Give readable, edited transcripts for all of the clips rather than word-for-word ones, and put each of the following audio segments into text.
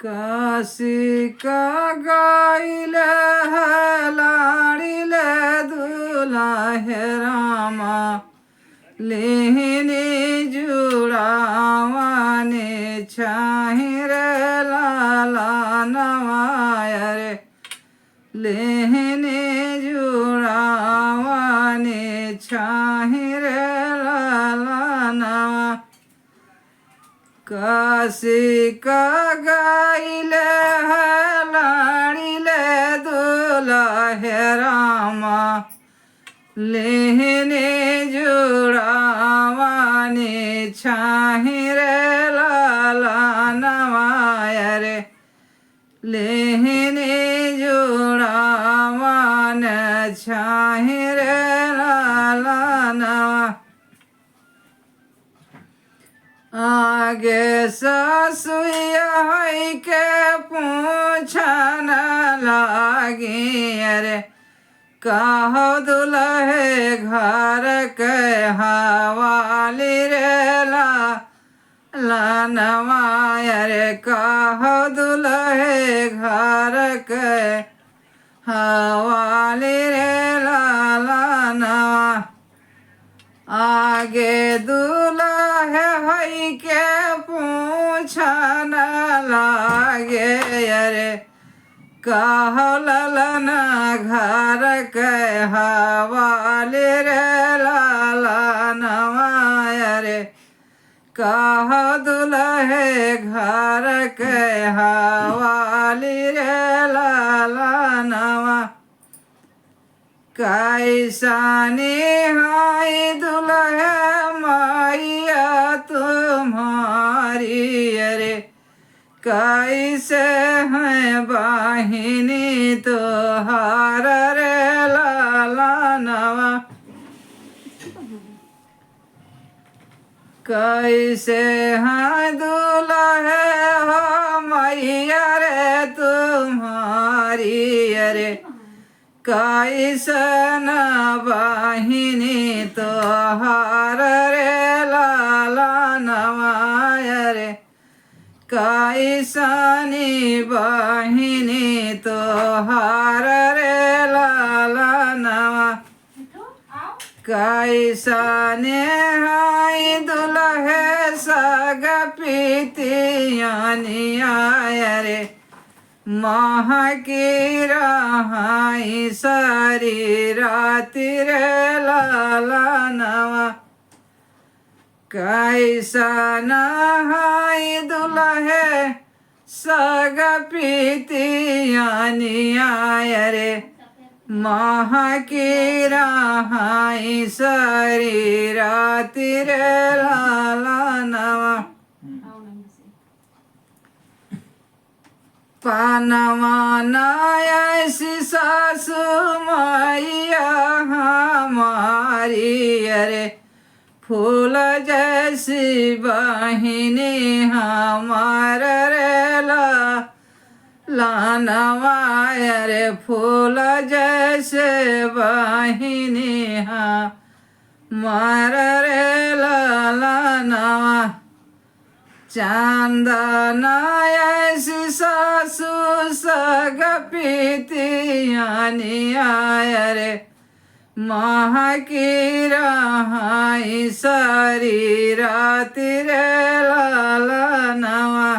काशी का गाइले है लाड़िले दूल्हा है रामा लेहने जुड़ावाने चाहिए लाला नवाय रे लेहने जुड़ावाने चाहिए लाला नवा काशी का गाइले है लाड़िले दूल्हा है रामा लेहने जुड़ावाने चाहिए लाला नवाय रे लेहने जुड़ावाने चाहिए लाला नवा आगे ससुया के पूछन लागी अरे कहो दुल्हे घर के हवाली रे लानवाय रे कहो दुल्हे घर के हवाली रे लानवा आगे दूल्हे हई के पूछन लागे अरे कहो ललना घर के हवाले रे लाला नवाय रे कहो दुल्हे घर के हवाले रे लाला नवा कैसानी हाय दुल्हे मैया तुम्हारी अरे कैसे हैं बाहिनी तोहार रे लाला नवा कैसे हैं दुल्हे हो मैया रे तुम्हारी अरे कैसन बाहिनी तोहार रे लाला नवाय रे कैसनी बाहिनी तोहार रे लाला नवा कैसने हाय दुल्हे सग पीतियानियाय रे माह की रहाई सारी राति रे लाला नवा कैसन हाय दुल्हे सग पीतियानियाय रे माह की रहाई सारी राति रे लाला नवा पानवाना ऐसी सासु मैया हमारी अरे फूल जैसी बहिनी हमार रे लानवाय रे फूल जैसे बहिनी हमार रे लानवा चांदना ऐसी सासु सग पीतियानियाय रे माह की रहाई सारी राति रे लाला नवा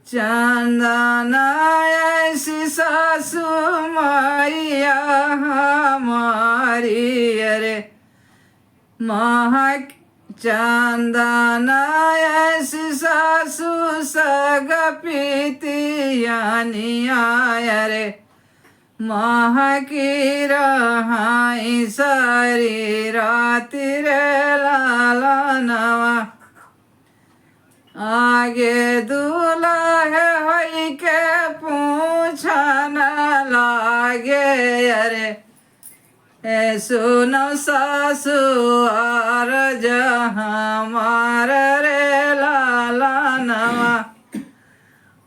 चांदना ऐसी सासु मैया हमारी अरे माह चांदना ऐसी सासु सग पीतियानियाय रे माह की रहाई सारी राति रे लाला नवा आगे दूल्हे हई के पूछन लागे अरे सुनो सासु आर हमार रे लाला नवा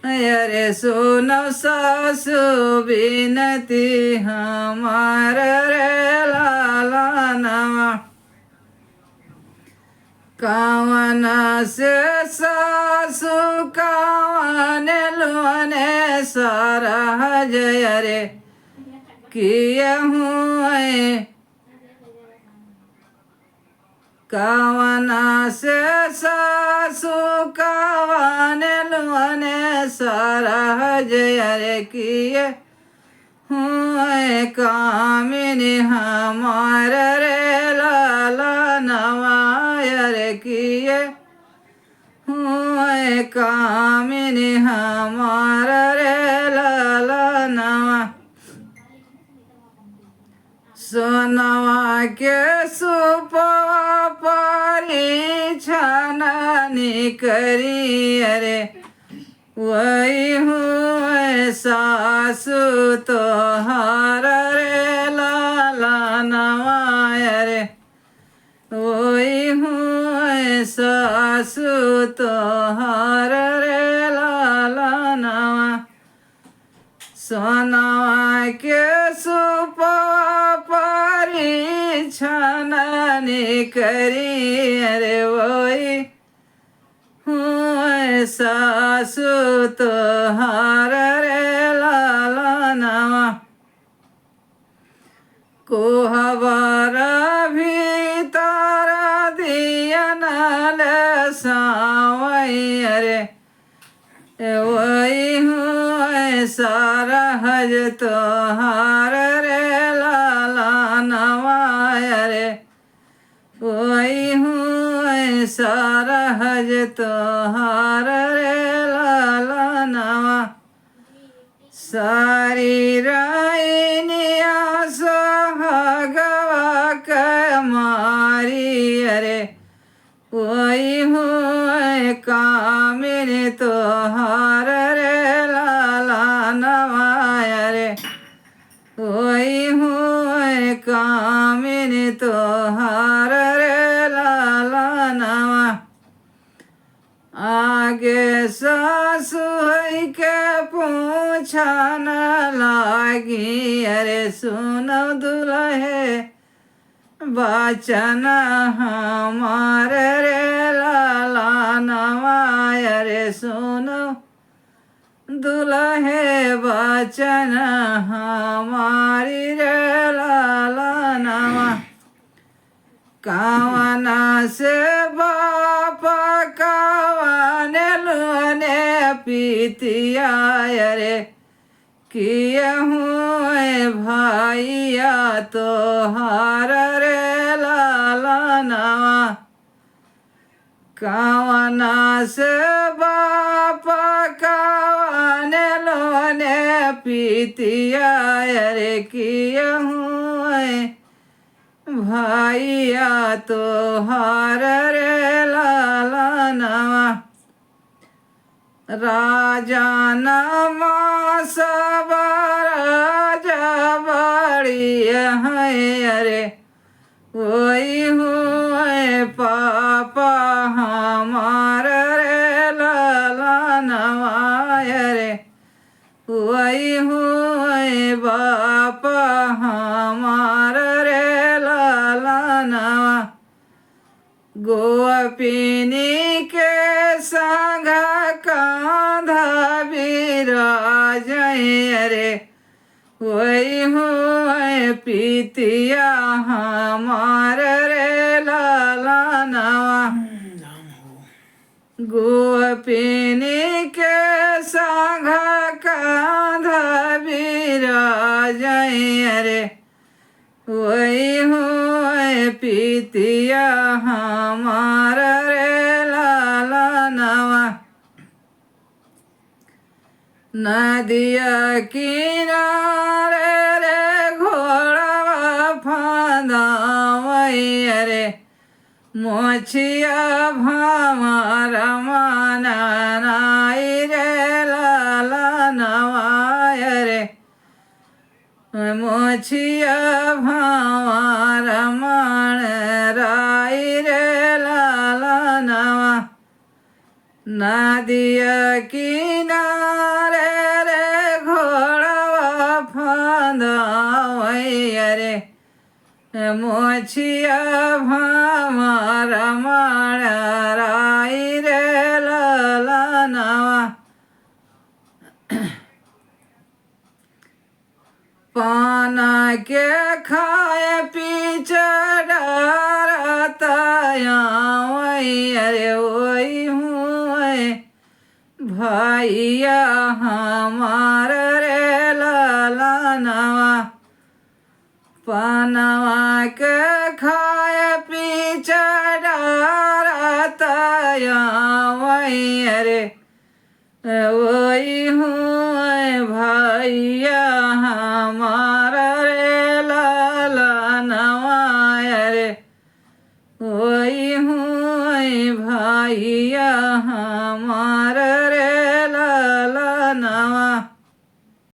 अरे सुनो सासु बिनती हमार रे लाला नवा कावन से सासु कावन लुने सारा जय रे किए हुए कावन से सासु कावन लुने सारा जय रे किए हुए कामिनी हमार रे लाला नवाय रे किए हुए कामिनी हमार रे लाला नवा सोनवा के सुपवा परीक्षण करी अरे वही हुए सासु तोहार रे लाला नवाय रे वही हुए सासु तोहार रे लाला नवा सोनवा के सुपवा परीक्षण करी अरे वही हुए सासु तोहार रे लाला नवा कोहबर भीतर दियन सावई अरे वही हुए सारा हज तोहार रे लाला नवाय रे वही हुए सारा हज तोहार रे लाला नवा सारी राइनिया सोहगवा के मारी अरे वही हुए कामिनी तोहार रे लाला नवाय रे वही हुए कामिनी तोहार रे लाला नवा आगे सासु के पूछन लागी अरे सुनो दुल्हे बचन हमार रे लाला नवाय रे सुनो दुल्हे बचन हमारी रे लाला नवा कावना से बाप कावन लुने पीतिया रे किए हुए भाइया तोहार रे लाला नवा कावना से बाप कावन लुने पीतिया रे किए हुए भाइया तोहार रे लाला नवा राजा नमा सब राजा बड़ी है अरे वही हुए पापा हमार रे लाला नवाय रे वही हुए बापा हमार रे लाला नवा गोपिनी के संग कांधा विराज रे वही हुए पीतिया हमार रे लाला नवा गोपिनी के संग कांधा विराज रे वही हुए पीतिया हमार रे लाला नवा नदिया किनारे रे घोड़ा फांदावई रे मोछिया भामारा माना नाई रे लाला नवाय रे मोछिया भामारा मान राई रे लाला नवा नदिया किनारे रे घोड़ा फांदावई रे मोछिया भावा रमण राई रे ललनवा पान के खाए पीछे डरतया अरे वही हूँ भैया हमार रे ललनवा पनवा के खा